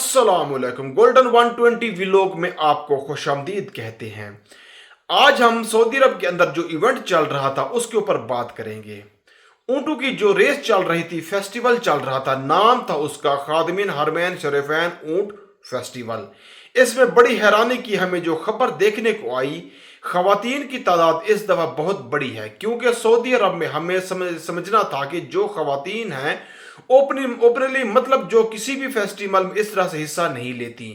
अस्सलाम वालेकुम। Golden 120 vlog में आपको खुशामदीद कहते हैं। आज हम सऊदी अरब के अंदर जो इवेंट चल रहा था उसके ऊपर बात करेंगे। ऊंटों की जो रेस चल रही थी, फेस्टिवल चल रहा था, नाम था उसका खादिमिन हरमैन शरीफैन ऊंट फेस्टिवल। इसमें बड़ी हैरानी की हमें जो खबर देखने को आई, खवातीन की तादाद इस दफा बहुत बड़ी है, क्योंकि सऊदी अरब में हमें समझना था कि जो खवातीन हैं ओपनली मतलब जो किसी भी फेस्टिवल में इस तरह से हिस्सा नहीं लेती।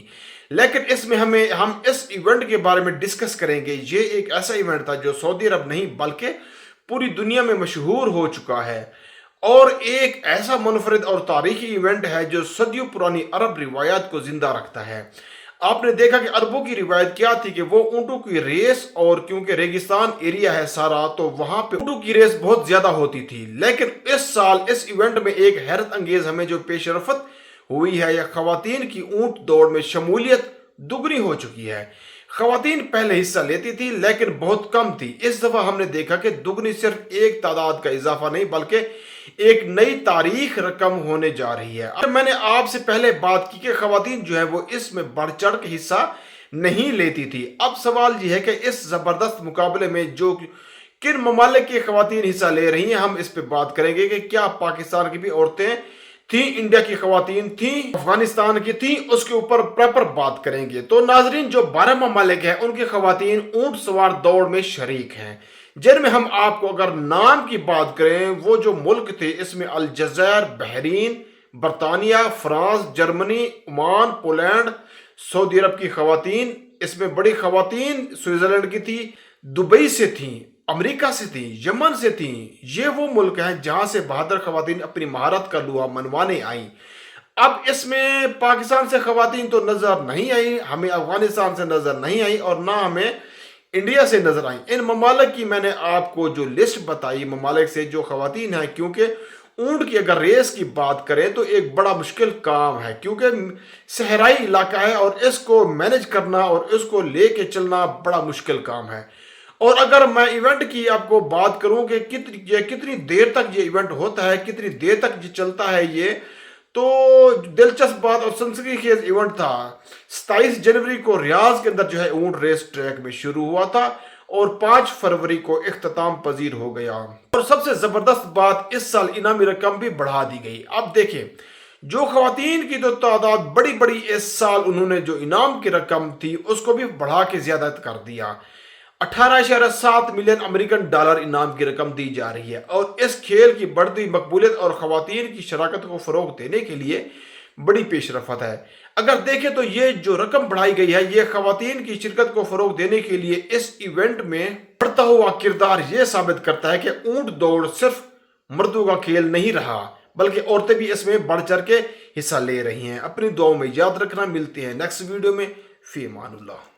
लेकिन इसमें हम इस इवेंट के बारे में डिस्कस करेंगे। ये एक ऐसा इवेंट था जो सऊदी अरब नहीं बल्कि पूरी दुनिया में मशहूर हो चुका है, और एक ऐसा मुनफरिद और तारीखी इवेंट है जो सदियों पुरानी अरब रिवायात को जिंदा रखता है। आपने देखा कि अरबों की रिवायत क्या थी कि वो ऊंटों की रेस, और क्योंकि रेगिस्तान एरिया है सारा तो वहां पे ऊंटों की रेस बहुत ज्यादा होती थी। लेकिन इस साल इस इवेंट में एक हैरत अंगेज हमें जो पेशरफत हुई है, या खवातीन की ऊंट दौड़ में शमूलियत दुगनी हो चुकी है। खवातीन पहले हिस्सा लेती थी लेकिन बहुत कम थी। इस दफा हमने देखा कि दुगनी सिर्फ एक तादाद का इजाफा नहीं बल्कि एक नई तारीख रकम होने जा रही है। अब मैंने आपसे पहले बात की कि खवातीन जो है वो इसमें बढ़ चढ़ के हिस्सा नहीं लेती थी। अब सवाल यह है कि इस जबरदस्त मुकाबले में जो किन ममालिक की खवातीन हिस्सा ले रही हैं, हम इस पे बात करेंगे कि क्या पाकिस्तान की भी औरतें थी, इंडिया की खवातीन थी, अफगानिस्तान की थी, उसके ऊपर प्रॉपर बात करेंगे। तो नाजरीन, जो 12 ममालिक हैं उनकी खवातीन ऊंट सवार दौड़ में शरीक हैं, जिनमें हम आपको अगर नाम की बात करें, वो जो मुल्क थे इसमें अलजज़ायर, बहरीन, बरतानिया, फ्रांस, जर्मनी, ओमान, पोलैंड, सऊदी अरब की खवातीन, इसमें बड़ी खवातीन स्विट्जरलैंड की थी, दुबई से थी, अमेरिका से थी, यमन से थी। ये वो मुल्क हैं जहां से बहादुर खवातीन अपनी महारत का लुहा मनवाने आई। अब इसमें पाकिस्तान से खवातीन तो नजर नहीं आई, हमें अफगानिस्तान से नजर नहीं आई, और ना हमें इंडिया से नजर आई। इन ममालिक की मैंने आपको जो लिस्ट बताई ममालिक से जो खवातीन हैं, क्योंकि ऊंट की अगर रेस की बात करें तो एक बड़ा मुश्किल काम है, क्योंकि सहराई इलाका है और इसको मैनेज करना और इसको लेके चलना बड़ा मुश्किल काम है। और अगर मैं इवेंट की आपको बात करूं कि कितनी देर तक ये इवेंट होता है, कितनी देर तक ये चलता है, ये तो दिलचस्प बात और सनसनीखेज इवेंट था। 27 जनवरी को रियाज के अंदर जो है ऊंट रेस ट्रैक में शुरू हुआ था और 5 फरवरी को इख्तिताम पजीर हो गया। और सबसे जबरदस्त बात, इस साल इनामी रकम भी बढ़ा दी गई। अब देखें, जो खवातीन की तो तादाद बड़ी बड़ी, इस साल उन्होंने जो इनाम की रकम थी उसको भी बढ़ा के ज्यादा कर दिया। 18.7 मिलियन अमेरिकन डॉलर इनाम की रकम दी जा रही है, और इस खेल की बढ़ती मकबूलियत और खवातीन की शराकत को फरोग देने के लिए बड़ी पेशरफत है। अगर देखें तो ये जो रकम बढ़ाई गई है, ये खवातीन की शिरकत को फरोग देने के लिए इस इवेंट में बढ़ता हुआ किरदार ये साबित करता है कि ऊंट दौड़ सिर्फ मर्दों का खेल नहीं रहा, बल्कि औरतें भी इसमें बढ़ चढ़ के हिस्सा ले रही हैं। अपनी दुआओं में याद रखना। मिलते हैं नेक्स्ट वीडियो में। फी अमानुल्लाह।